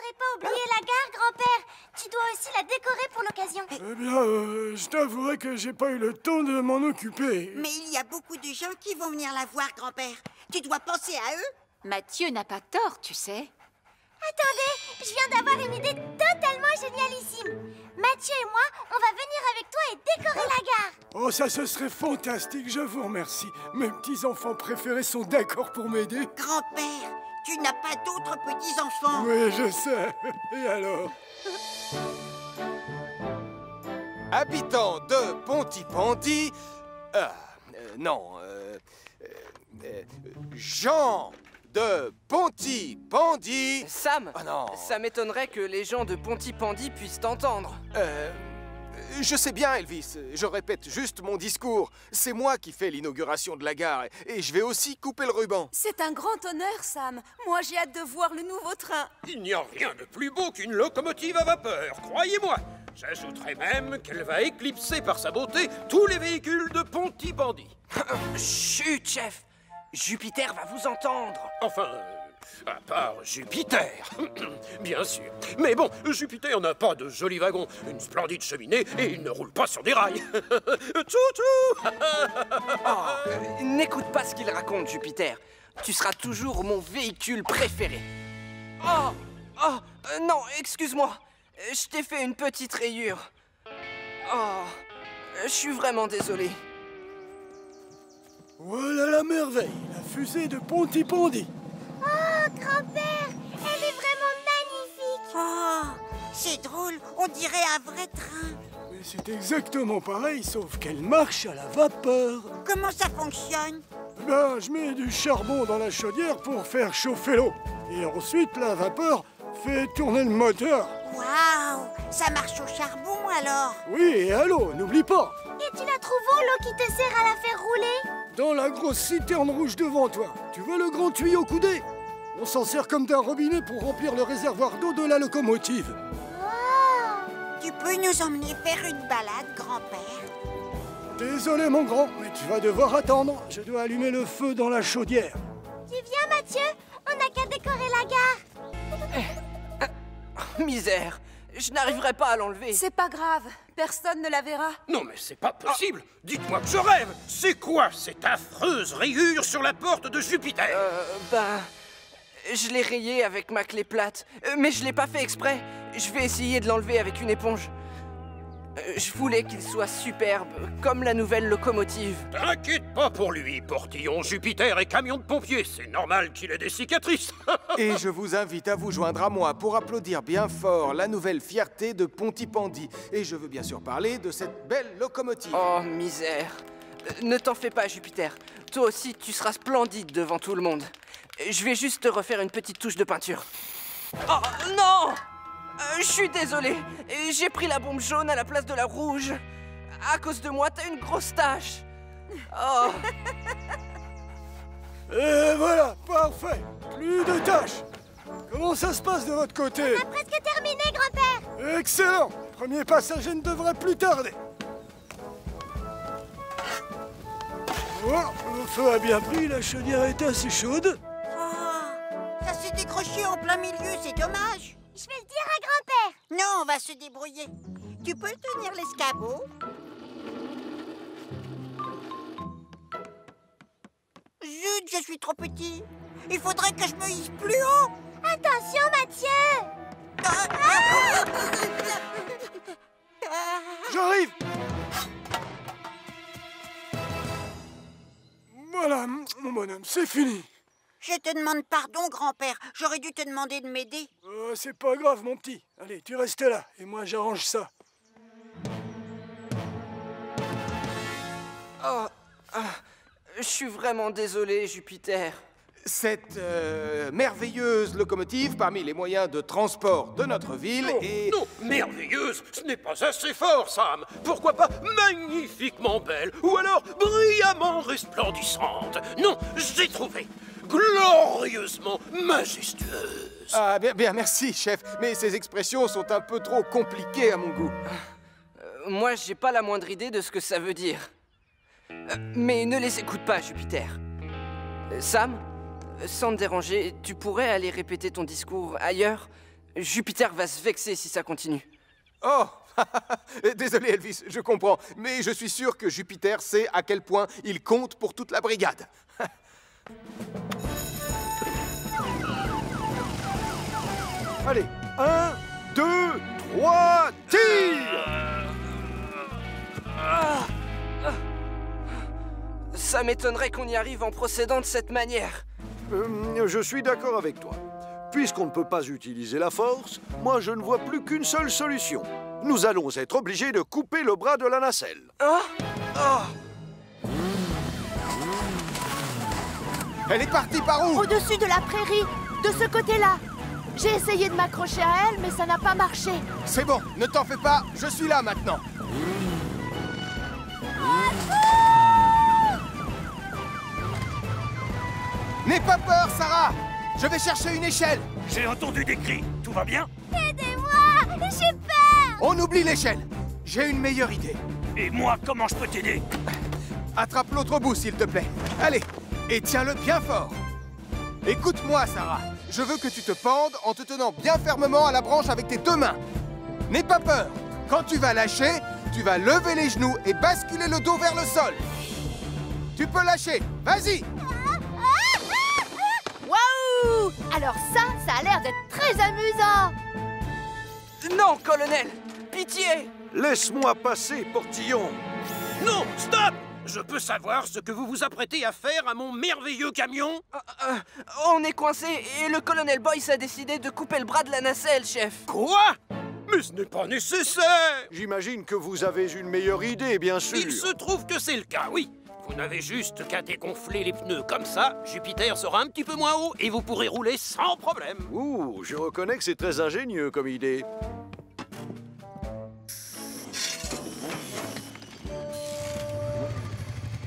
n'avais pas oublié la gare, grand-père. Tu dois aussi la décorer pour l'occasion. Eh bien, je t'avouerai que j'ai pas eu le temps de m'en occuper. Mais il y a beaucoup de gens qui vont venir la voir, grand-père. Tu dois penser à eux. Mathieu n'a pas tort, tu sais. Attendez, je viens d'avoir une idée totalement génialissime. Mathieu et moi, on va venir avec toi et décorer la gare. Oh, ça, ce serait fantastique, je vous remercie. Mes petits-enfants préférés sont d'accord pour m'aider. Grand-père, tu n'as pas d'autres petits-enfants. Oui, je sais. Et alors? Habitants de Pontypandy... Jean de Pontypandy... Sam, Oh non. ça m'étonnerait que les gens de Pontypandy puissent t'entendre. Je sais bien, Elvis. Je répète juste mon discours. C'est moi qui fais l'inauguration de la gare et je vais aussi couper le ruban. C'est un grand honneur, Sam. Moi, j'ai hâte de voir le nouveau train. Il n'y a rien de plus beau qu'une locomotive à vapeur, croyez-moi. J'ajouterais même qu'elle va éclipser par sa beauté tous les véhicules de Pontypandy. Chut, chef. Jupiter va vous entendre. Enfin, à part Jupiter, bien sûr. Mais bon, Jupiter n'a pas de joli wagon, une splendide cheminée et il ne roule pas sur des rails. Toutou. N'écoute pas ce qu'il raconte, Jupiter. Tu seras toujours mon véhicule préféré. Non, excuse-moi. Je t'ai fait une petite rayure. Oh, je suis vraiment désolé. Voilà la merveille, la fusée de Pontypandy. Oh, grand-père, elle est vraiment magnifique. Oh, c'est drôle, on dirait un vrai train. Mais c'est exactement pareil, sauf qu'elle marche à la vapeur. Comment ça fonctionne? Ben, je mets du charbon dans la chaudière pour faire chauffer l'eau. Et ensuite, la vapeur fait tourner le moteur. Waouh, ça marche au charbon alors? Oui, et à l'eau, n'oublie pas. Et tu la trouves où, l'eau qui te sert à la faire rouler? Dans la grosse citerne rouge devant toi. Tu vois le grand tuyau coudé? On s'en sert comme d'un robinet pour remplir le réservoir d'eau de la locomotive. Oh. Tu peux nous emmener faire une balade, grand-père? Désolé, mon grand, mais tu vas devoir attendre. Je dois allumer le feu dans la chaudière. Tu viens, Mathieu? On n'a qu'à décorer la gare. Misère, je n'arriverai pas à l'enlever. C'est pas grave, personne ne la verra. Non mais c'est pas possible. Dites-moi que je rêve. C'est quoi cette affreuse rayure sur la porte de Jupiter? Je l'ai rayé avec ma clé plate, mais je l'ai pas fait exprès. Je vais essayer de l'enlever avec une éponge. Je voulais qu'il soit superbe, comme la nouvelle locomotive. T'inquiète pas pour lui, portillon Jupiter et camion de pompiers. C'est normal qu'il ait des cicatrices. Et je vous invite à vous joindre à moi pour applaudir bien fort la nouvelle fierté de Pontypandy. Et je veux bien sûr parler de cette belle locomotive. Oh, misère. Ne t'en fais pas, Jupiter. Toi aussi, tu seras splendide devant tout le monde. Je vais juste te refaire une petite touche de peinture. Oh, non! Je suis désolé. J'ai pris la bombe jaune à la place de la rouge. À cause de moi, t'as une grosse tache. Oh. Et voilà, parfait. Plus de tâches. Comment ça se passe de votre côté? On a presque terminé, grand-père. Excellent. Premier passager ne devrait plus tarder. Oh, le feu a bien pris, la chaudière était assez chaude. Oh, ça s'est décroché en plein milieu, c'est dommage. Je vais le dire à grand-père. Non, on va se débrouiller. Tu peux tenir l'escabeau? Zut, je suis trop petit. Il faudrait que je me hisse plus haut. Attention, Mathieu. J'arrive. Voilà, mon bonhomme, c'est fini. Je te demande pardon, grand-père. J'aurais dû te demander de m'aider. C'est pas grave, mon petit. Allez, tu restes là, et moi j'arrange ça. Je suis vraiment désolé, Jupiter. Cette merveilleuse locomotive parmi les moyens de transport de notre ville est... Non, merveilleuse, ce n'est pas assez fort, Sam. Pourquoi pas magnifiquement belle ou alors brillamment resplendissante? Non, j'ai trouvé glorieusement majestueuse. Ah, bien, merci, chef. Mais ces expressions sont un peu trop compliquées à mon goût. Moi, j'ai pas la moindre idée de ce que ça veut dire. Mais ne les écoute pas, Jupiter. Sam, sans te déranger, tu pourrais aller répéter ton discours ailleurs? Jupiter va se vexer si ça continue. Oh, désolé Elvis, je comprends. Mais je suis sûr que Jupiter sait à quel point il compte pour toute la brigade. Allez, 1, 2, 3, tire! Ça m'étonnerait qu'on y arrive en procédant de cette manière. Je suis d'accord avec toi. Puisqu'on ne peut pas utiliser la force, moi je ne vois plus qu'une seule solution. Nous allons être obligés de couper le bras de la nacelle. Elle est partie par où? Au-dessus de la prairie, de ce côté-là. J'ai essayé de m'accrocher à elle, mais ça n'a pas marché. C'est bon, ne t'en fais pas, je suis là maintenant. N'aie pas peur, Sarah! Je vais chercher une échelle. J'ai entendu des cris. Tout va bien? Aidez-moi! J'ai peur! On oublie l'échelle. J'ai une meilleure idée. Et moi, comment je peux t'aider? Attrape l'autre bout, s'il te plaît. Allez, et tiens-le bien fort. Écoute-moi, Sarah. Je veux que tu te pendes en te tenant bien fermement à la branche avec tes deux mains. N'aie pas peur. Quand tu vas lâcher, tu vas lever les genoux et basculer le dos vers le sol. Tu peux lâcher. Vas-y. Waouh! Alors ça a l'air d'être très amusant. Non, colonel! Pitié! Laisse-moi passer, Portillon. Non, stop! Je peux savoir ce que vous vous apprêtez à faire à mon merveilleux camion? On est coincé et le colonel Boyce a décidé de couper le bras de la nacelle, chef. Quoi? Mais ce n'est pas nécessaire! J'imagine que vous avez une meilleure idée, bien sûr. Il se trouve que c'est le cas, oui. Vous n'avez juste qu'à dégonfler les pneus comme ça, Jupiter sera un petit peu moins haut et vous pourrez rouler sans problème. Ouh, je reconnais que c'est très ingénieux comme idée.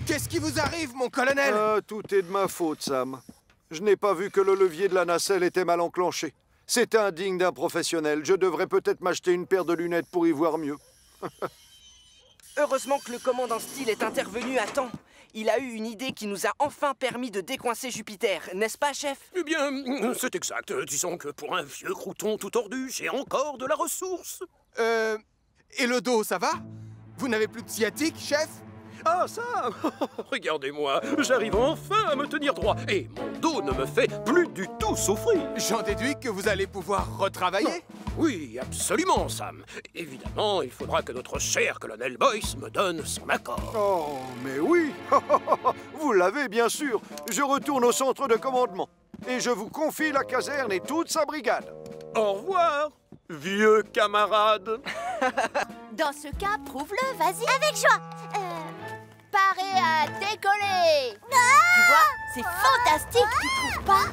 Qu'est-ce qui vous arrive, mon colonel? Tout est de ma faute, Sam. Je n'ai pas vu que le levier de la nacelle était mal enclenché. C'est indigne d'un professionnel. Je devrais peut-être m'acheter une paire de lunettes pour y voir mieux. Heureusement que le commandant Steele est intervenu à temps. Il a eu une idée qui nous a enfin permis de décoincer Jupiter, n'est-ce pas, chef? Eh bien, c'est exact. Disons que pour un vieux crouton tout tordu, j'ai encore de la ressource. Et le dos, ça va? Vous n'avez plus de sciatique, chef? Ah, ça! Regardez-moi, j'arrive enfin à me tenir droit et mon dos ne me fait plus du tout souffrir. J'en déduis que vous allez pouvoir retravailler? Oui, absolument, Sam. Évidemment, il faudra que notre cher colonel Boyce me donne son accord. Oh, mais oui. Vous l'avez, bien sûr. Je retourne au centre de commandement. Et je vous confie la caserne et toute sa brigade. Au revoir, vieux camarade. Dans ce cas, prouve-le, vas-y. Avec joie! Paré à décoller. Tu vois, c'est fantastique, tu trouves pas?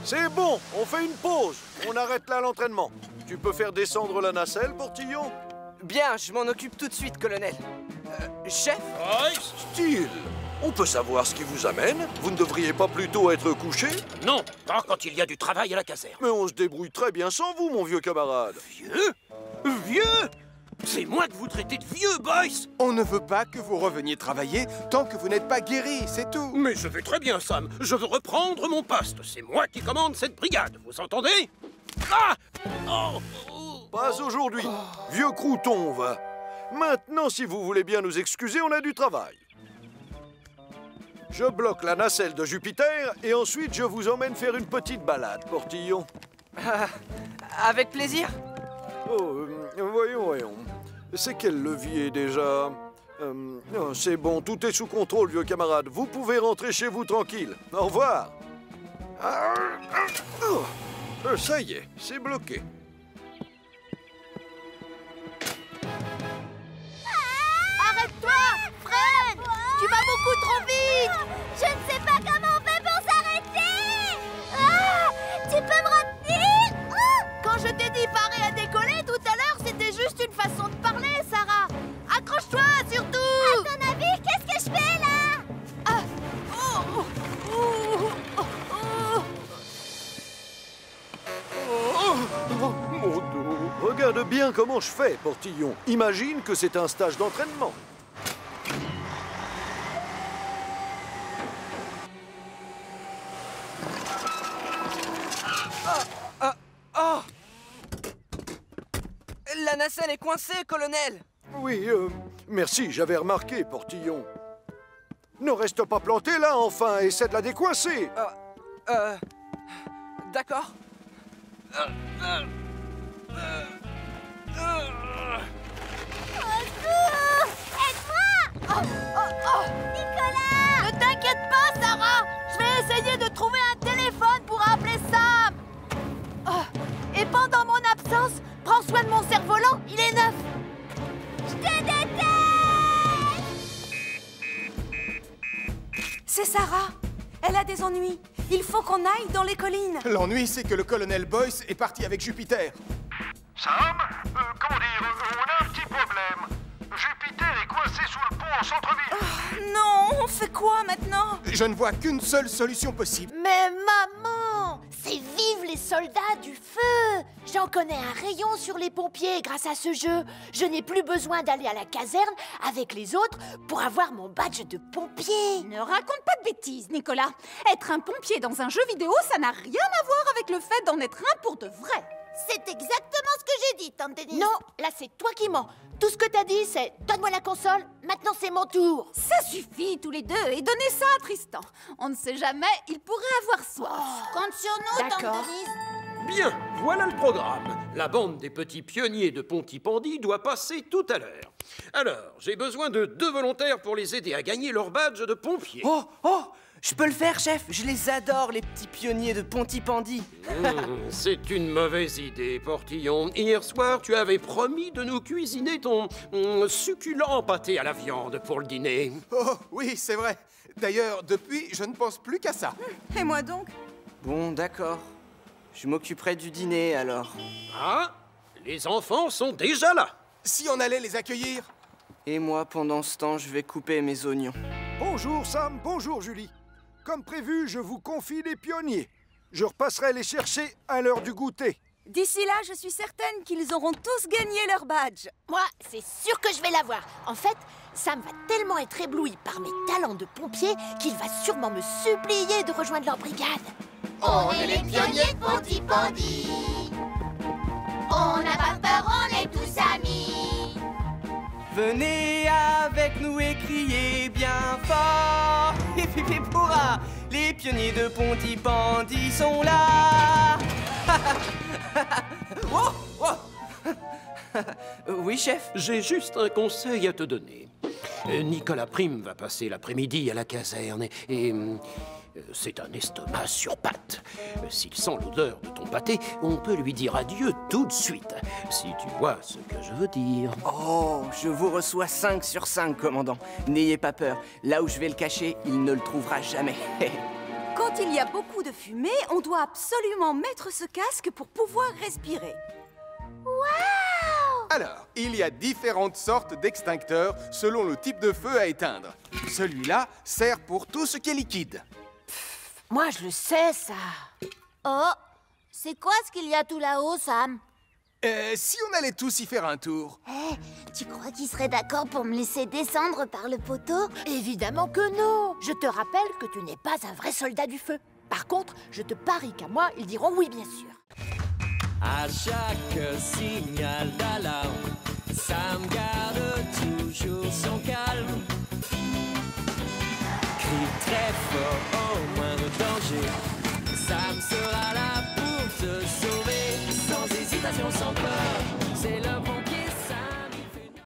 C'est bon, on fait une pause. On arrête là l'entraînement. Tu peux faire descendre la nacelle, Portillon? Bien, je m'en occupe tout de suite, colonel. Chef? Steele, on peut savoir ce qui vous amène? Vous ne devriez pas plutôt être couché? Non, pas quand il y a du travail à la caserne. Mais on se débrouille très bien sans vous, mon vieux camarade. Vieux? Vieux? C'est moi que vous traitez de vieux, Boyce! On ne veut pas que vous reveniez travailler tant que vous n'êtes pas guéri, c'est tout. Mais je vais très bien, Sam. Je veux reprendre mon poste. C'est moi qui commande cette brigade, vous entendez? Ah! Oh! Pas aujourd'hui. Vieux crouton, va. Maintenant, si vous voulez bien nous excuser, on a du travail. Je bloque la nacelle de Jupiter et ensuite je vous emmène faire une petite balade, Portillon. Avec plaisir. Oh, voyons. C'est quel levier déjà? C'est bon, tout est sous contrôle, vieux camarade. Vous pouvez rentrer chez vous tranquille. Au revoir. Ça y est, c'est bloqué. Arrête-toi, freine. Tu vas beaucoup trop vite. Je ne sais pas comment on fait pour s'arrêter! Ah! Tu peux me retenir? Oh! Quand je t'ai dit parer à décoller tout à l'heure, c'était juste une façon de parler, Sarah. Accroche-toi, surtout. À ton avis, qu'est-ce que je fais là? Ah. Oh. Mon dos. Regarde bien comment je fais, Portillon. Imagine que c'est un stage d'entraînement. Oh! La nacelle est coincée, colonel! Oui, merci, j'avais remarqué, Portillon. Ne reste pas planté là, enfin, essaie de la décoincer. D'accord. Aide-moi! Nicolas! Ne t'inquiète pas, Sarah! Je vais essayer de trouver un téléphone pour appeler Sam! Et pendant mon absence, prends soin de mon cerf-volant, il est neuf! Je te déteste! C'est Sarah. Elle a des ennuis. Il faut qu'on aille dans les collines. L'ennui, c'est que le colonel Boyce est parti avec Jupiter. Sam, comment dire, on a un petit problème. Jupiter est coincé sous le pont en centre-ville. Non, on fait quoi maintenant? Je ne vois qu'une seule solution possible. Mais maman! C'est vive les soldats du feu! J'en connais un rayon sur les pompiers grâce à ce jeu. Je n'ai plus besoin d'aller à la caserne avec les autres pour avoir mon badge de pompier. Ne raconte pas de bêtises, Nicolas. Être un pompier dans un jeu vidéo, ça n'a rien à voir avec le fait d'en être un pour de vrai. C'est exactement ce que j'ai dit, Tante Denise. Non, là c'est toi qui mens. Tout ce que t'as dit c'est « Donne-moi la console, maintenant c'est mon tour ». Ça suffit, tous les deux, et donnez ça à Tristan. On ne sait jamais, il pourrait avoir soif. Compte sur nous, D'accord. Tante Denise. Bien, voilà le programme. La bande des petits pionniers de Pontypandy doit passer tout à l'heure. Alors, j'ai besoin de 2 volontaires pour les aider à gagner leur badge de pompier. Oh! Je peux le faire, chef. Je les adore, les petits pionniers de Pontypandy. C'est une mauvaise idée, Portillon. Hier soir, tu avais promis de nous cuisiner ton succulent pâté à la viande pour le dîner. Oh, oui, c'est vrai. D'ailleurs, depuis, je ne pense plus qu'à ça. Et moi donc? Bon, d'accord. Je m'occuperai du dîner, alors. Ah, les enfants sont déjà là. Si on allait les accueillir? Et moi, pendant ce temps, je vais couper mes oignons. Bonjour Sam, bonjour Julie. Comme prévu, je vous confie les pionniers. Je repasserai les chercher à l'heure du goûter. D'ici là, je suis certaine qu'ils auront tous gagné leur badge. Moi, c'est sûr que je vais l'avoir. En fait, Sam va tellement être ébloui par mes talents de pompier qu'il va sûrement me supplier de rejoindre leur brigade. On est les pionniers de Pontypandy. On n'a pas peur, on est tous amis. Venez avec nous et criez bien fort. Et pipi pourra, les pionniers de Pontypandy sont là. Oh, oh. Oui, chef? J'ai juste un conseil à te donner. Nicolas Prime va passer l'après-midi à la caserne et c'est un estomac sur pattes. S'il sent l'odeur de ton pâté, on peut lui dire adieu tout de suite, si tu vois ce que je veux dire. Oh, je vous reçois 5 sur 5, commandant. N'ayez pas peur. Là où je vais le cacher, il ne le trouvera jamais. Quand il y a beaucoup de fumée, on doit absolument mettre ce casque pour pouvoir respirer. Alors, il y a différentes sortes d'extincteurs selon le type de feu à éteindre. Celui-là sert pour tout ce qui est liquide. Moi, je le sais, ça. Oh, c'est quoi ce qu'il y a tout là-haut, Sam? Si on allait tous y faire un tour? Tu crois qu'il serait d'accord pour me laisser descendre par le poteau? Évidemment que non. Je te rappelle que tu n'es pas un vrai soldat du feu. Par contre, je te parie qu'à moi, ils diront oui, bien sûr. À chaque signal d'alarme, Sam garde toujours son calme. Crie très fort au moindre danger. Sam sera là pour te sauver, sans hésitation, sans peur.